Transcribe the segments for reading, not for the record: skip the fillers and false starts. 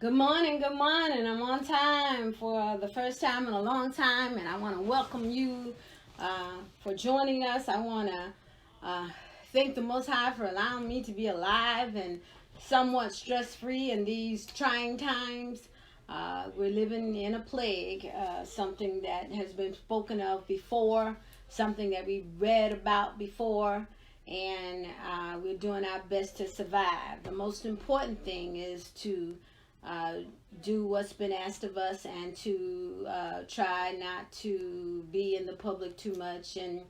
Good morning, good morning. I'm on time for the first time in a long time, and I want to welcome you for joining us. I want to uh, thank the Most High for allowing me to be alive and somewhat stress free in these trying times. We're living in a plague, something that has been spoken of before, something that we read about before, and we're doing our best to survive. The most important thing is to uh, do what's been asked of us and to try not to be in the public too much and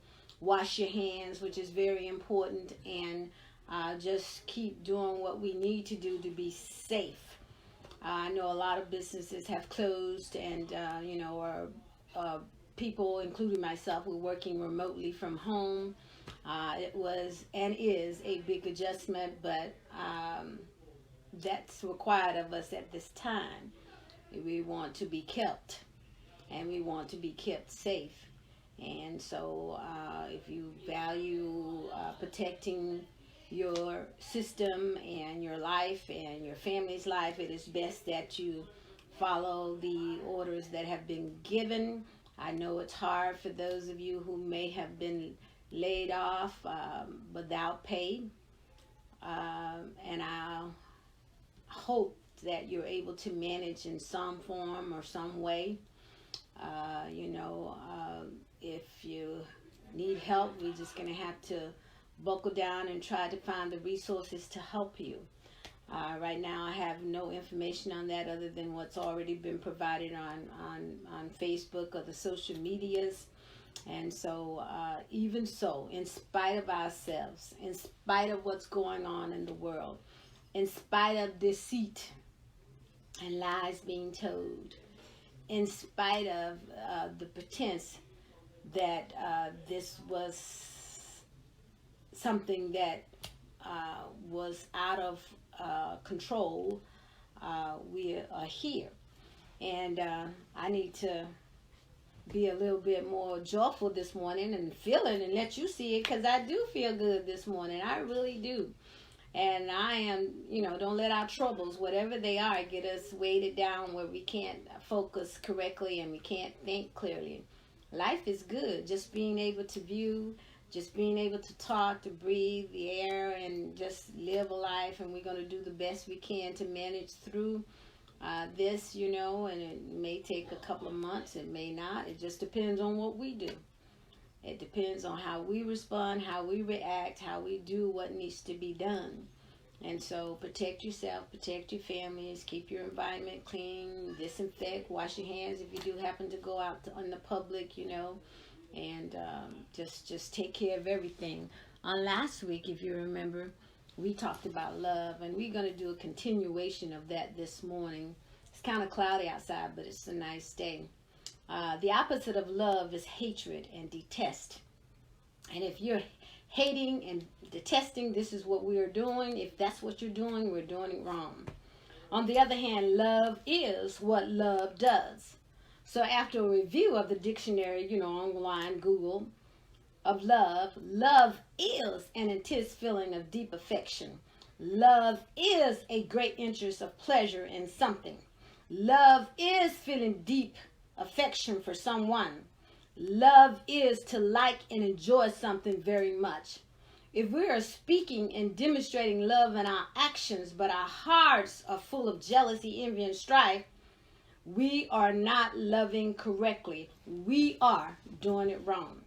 wash your hands, which is very important, and just keep doing what we need to do to be safe. I know a lot of businesses have closed, and or people, including myself, were working remotely from home. It was and is a big adjustment, but that's required of us at this time. We want to be kept, and we want to be kept safe. And so, if you value protecting your system and your life and your family's life, it is best that you follow the orders that have been given. I know it's hard for those of you who may have been laid off without pay, and I hope that you're able to manage in some form or some way. If you need help, we're just going to have to buckle down and try to find the resources to help you. Right now, I have no information on that other than what's already been provided on Facebook or the social medias. And so, even so, in spite of ourselves, in spite of what's going on in the world, in spite of deceit and lies being told, in spite of the pretense that this was something that was out of control, we are here. And I need to be a little bit more joyful this morning and feel it and let you see it, because I do feel good this morning. I really do. And I am, don't let our troubles, whatever they are, get us weighted down where we can't focus correctly and we can't think clearly. Life is good. Just being able to view, just being able to talk, to breathe the air, and just live a life. And we're going to do the best we can to manage through this, and it may take a couple of months. It may not. It just depends on what we do. It depends on how we respond, how we react, how we do what needs to be done. And so protect yourself, protect your families, keep your environment clean, disinfect, wash your hands if you do happen to go out in the public, and just take care of everything. On last week, if you remember, we talked about love, and we're going to do a continuation of that this morning. It's kind of cloudy outside, but it's a nice day. The opposite of love is hatred and detest. And if you're hating and detesting, this is what we are doing. If that's what you're doing, we're doing it wrong. On the other hand, love is what love does. So after a review of the dictionary, online, Google, of love, love is an intense feeling of deep affection. Love is a great interest of pleasure in something. Love is feeling deep affection for someone. Love is to like and enjoy something very much. If we are speaking and demonstrating love in our actions, but our hearts are full of jealousy, envy, and strife, we are not loving correctly. We are doing it wrong.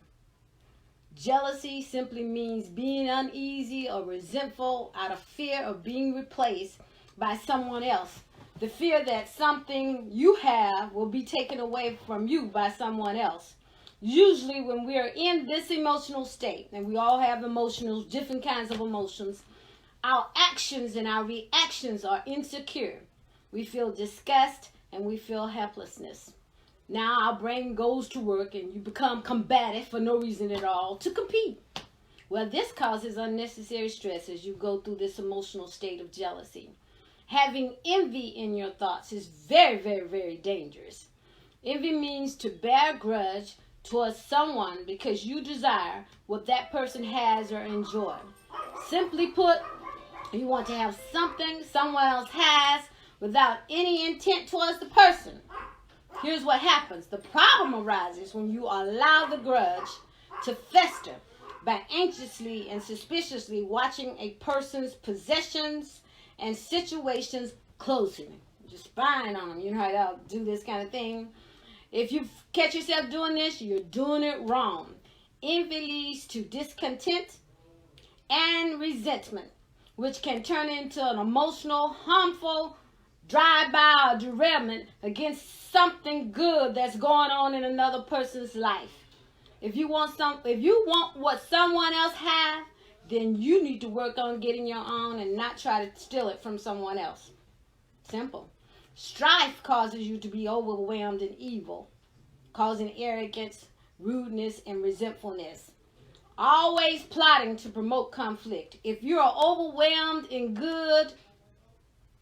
Jealousy simply means being uneasy or resentful out of fear of being replaced by someone else. The fear that something you have will be taken away from you by someone else. Usually when we are in this emotional state, and we all have emotions, different kinds of emotions, our actions and our reactions are insecure. We feel disgust and we feel helplessness. Now our brain goes to work and you become combative for no reason at all to compete. Well, this causes unnecessary stress as you go through this emotional state of jealousy. Having envy in your thoughts is very, very, very dangerous. Envy means to bear a grudge towards someone because you desire what that person has or enjoy. Simply put, you want to have something someone else has without any intent towards the person. Here's what happens. The problem arises when you allow the grudge to fester by anxiously and suspiciously watching a person's possessions and situations closely. Just spying on them. You know how y'all do this kind of thing. If you catch yourself doing this, you're doing it wrong. Envy leads to discontent and resentment, which can turn into an emotional, harmful drive-by or derailment against something good that's going on in another person's life. If you want what someone else has, then you need to work on getting your own and not try to steal it from someone else. Simple. Strife causes you to be overwhelmed in evil, causing arrogance, rudeness, and resentfulness. Always plotting to promote conflict. If you are overwhelmed in good,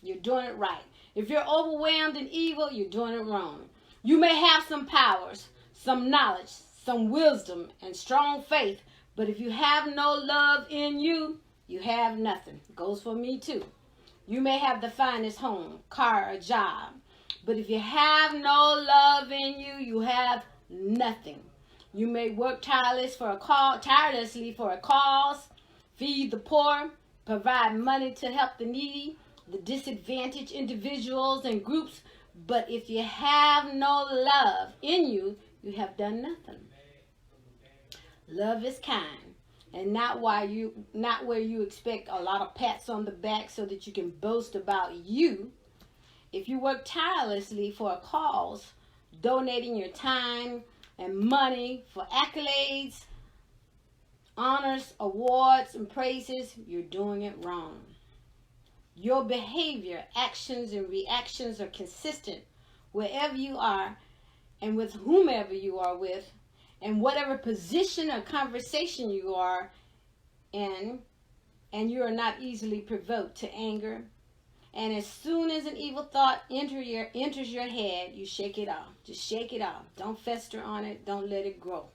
you're doing it right. If you're overwhelmed in evil, you're doing it wrong. You may have some powers, some knowledge, some wisdom, and strong faith, but if you have no love in you, you have nothing. Goes for me too. You may have the finest home, car, or job, but if you have no love in you, you have nothing. You may work tirelessly for a cause, feed the poor, provide money to help the needy, the disadvantaged individuals and groups, but if you have no love in you, you have done nothing. Love is kind, and not where you expect a lot of pats on the back so that you can boast about you. If you work tirelessly for a cause, donating your time and money for accolades, honors, awards, and praises, you're doing it wrong. Your behavior, actions, and reactions are consistent wherever you are and with whomever you are with, and whatever position or conversation you are in, and you are not easily provoked to anger. And as soon as an evil thought enters your head, you shake it off. Just shake it off. Don't fester on it. Don't let it grow.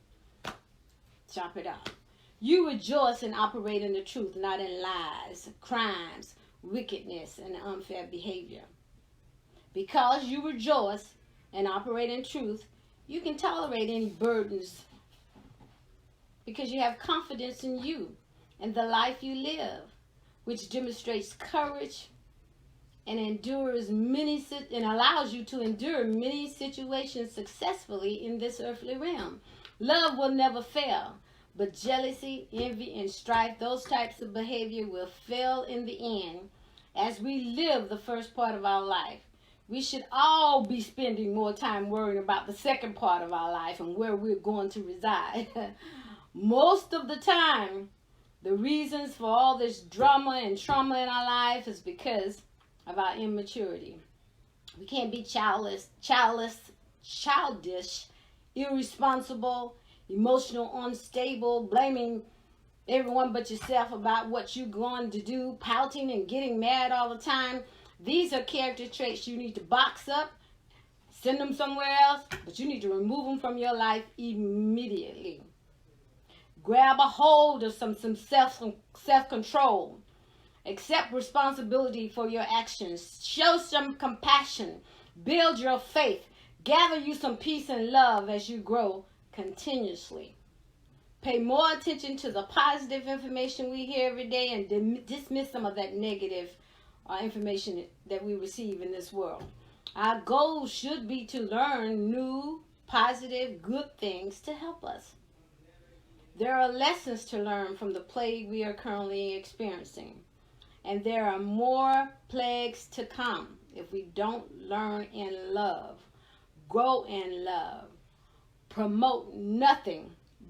Chop it off. You rejoice and operate in the truth, not in lies, crimes, wickedness, and unfair behavior. Because you rejoice and operate in truth, you can tolerate any burdens because you have confidence in you and the life you live, which demonstrates courage and allows you to endure many situations successfully in this earthly realm. Love will never fail, but jealousy, envy, and strife, those types of behavior will fail in the end as we live the first part of our life. We should all be spending more time worrying about the second part of our life and where we're going to reside. Most of the time, the reasons for all this drama and trauma in our life is because of our immaturity. We can't be childish, irresponsible, emotional, unstable, blaming everyone but yourself about what you're going to do, pouting and getting mad all the time. These are character traits you need to box up, send them somewhere else, but you need to remove them from your life immediately. Grab a hold of some self-control. Accept responsibility for your actions. Show some compassion. Build your faith. Gather you some peace and love as you grow continuously. Pay more attention to the positive information we hear every day and dismiss some of that negative information that we receive in this world. Our goal should be to learn new, positive, good things to help us. There are lessons to learn from the plague we are currently experiencing, and there are more plagues to come if we don't learn in love, grow in love, promote nothing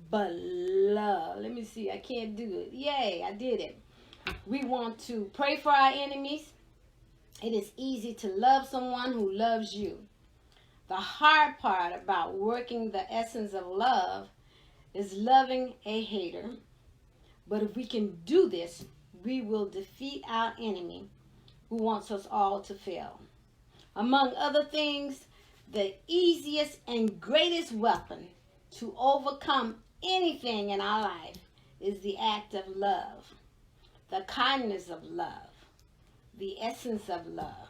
but love. Let me see, I can't do it. Yay, I did it. We want to pray for our enemies. It is easy to love someone who loves you. The hard part about working the essence of love is loving a hater. But if we can do this, we will defeat our enemy who wants us all to fail. Among other things, the easiest and greatest weapon to overcome anything in our life is the act of love, the kindness of love, the essence of love.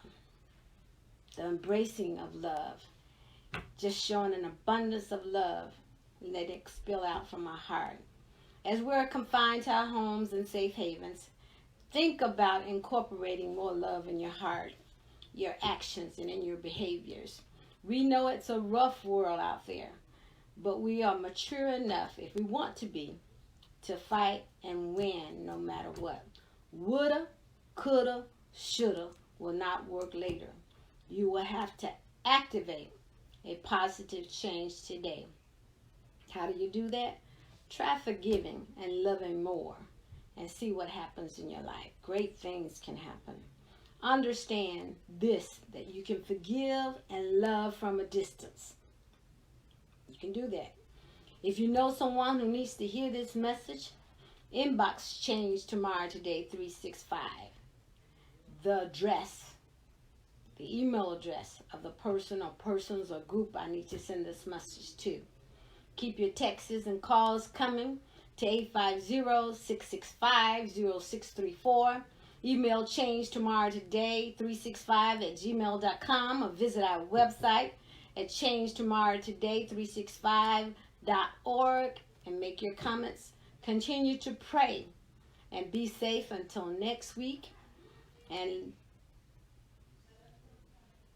the embracing of love, just showing an abundance of love. Let it spill out from our heart. As we're confined to our homes and safe havens, think about incorporating more love in your heart, your actions, and in your behaviors. We know it's a rough world out there, but we are mature enough, if we want to be, to fight and win no matter what. Woulda, coulda, shoulda will not work later. You will have to activate a positive change today. How do you do that? Try forgiving and loving more and see what happens in your life. Great things can happen. Understand this, that you can forgive and love from a distance. You can do that. If you know someone who needs to hear this message, inbox change tomorrow today 365. The address, the email address of the person or persons or group I need to send this message to. Keep your texts and calls coming to 850-665-0634. Email change tomorrow today 365@gmail.com, or visit our website at changetomorrowtoday365.org and make your comments. Continue to pray and be safe until next week, and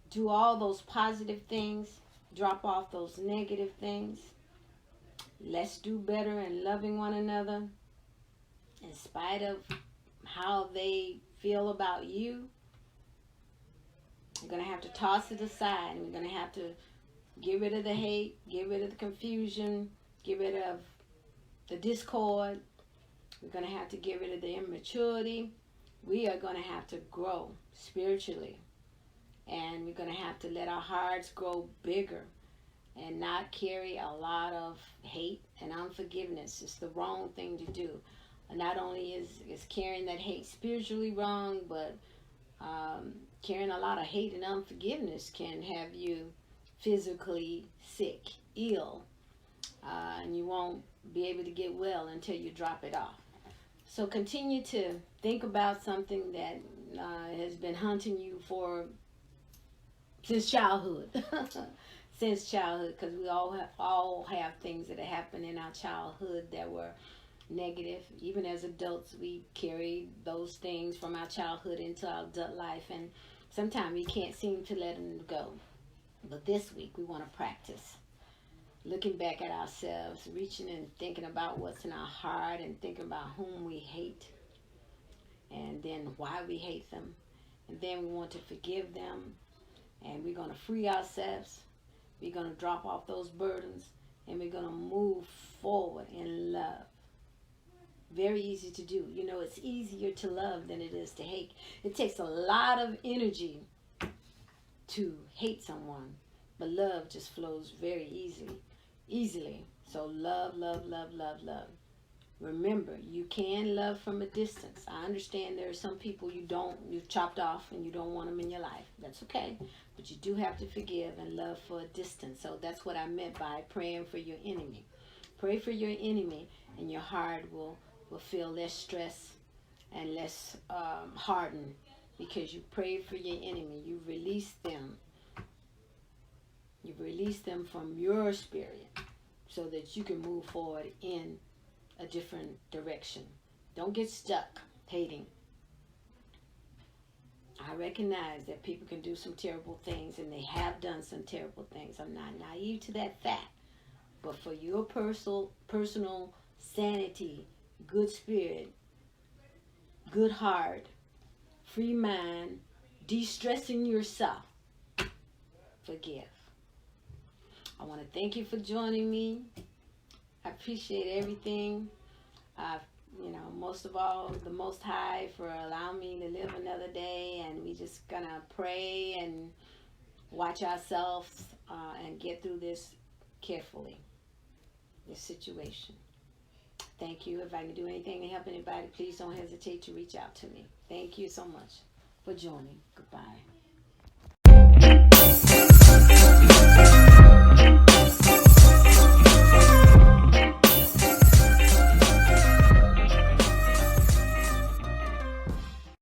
do all those positive things, drop off those negative things. Let's do better in loving one another in spite of how they feel about you. You're going to have to toss it aside, and we're going to have to get rid of the hate, get rid of the confusion, get rid of the discord. We're going to have to get rid of the immaturity. We are going to have to grow spiritually, and we're going to have to let our hearts grow bigger and not carry a lot of hate and unforgiveness. It's the wrong thing to do. Not only is carrying that hate spiritually wrong, but carrying a lot of hate and unforgiveness can have you physically sick, ill, and you won't be able to get well until you drop it off. So continue to think about something that has been haunting you since childhood. Since childhood, because we all have things that happened in our childhood that were negative. Even as adults, we carry those things from our childhood into our adult life, and sometimes we can't seem to let them go. But this week we want to practice looking back at ourselves, reaching and thinking about what's in our heart, and thinking about whom we hate, and then why we hate them, and then we want to forgive them, and we're going to free ourselves. We're going to drop off those burdens, and we're going to move forward in love. Very easy to do. You know, it's easier to love than it is to hate. It takes a lot of energy to hate someone, but love just flows very easily. So love, love, love, love, love. Remember, you can love from a distance. I understand there are some people you've chopped off and you don't want them in your life. That's okay. But you do have to forgive and love for a distance. So that's what I meant by praying for your enemy. Pray for your enemy, and your heart will feel less stress and less hardened, because you prayed for your enemy. You release them. You release them from your spirit so that you can move forward in a different direction. Don't get stuck hating. I recognize that people can do some terrible things, and they have done some terrible things. I'm not naive to that fact. But for your personal sanity, good spirit, good heart, free mind, de-stressing yourself, forgive. I want to thank you for joining me. I appreciate everything. Most of all, the Most High for allowing me to live another day, and we just gonna pray and watch ourselves and get through this carefully, this situation. Thank you. If I can do anything to help anybody, please don't hesitate to reach out to me. Thank you so much for joining. Goodbye.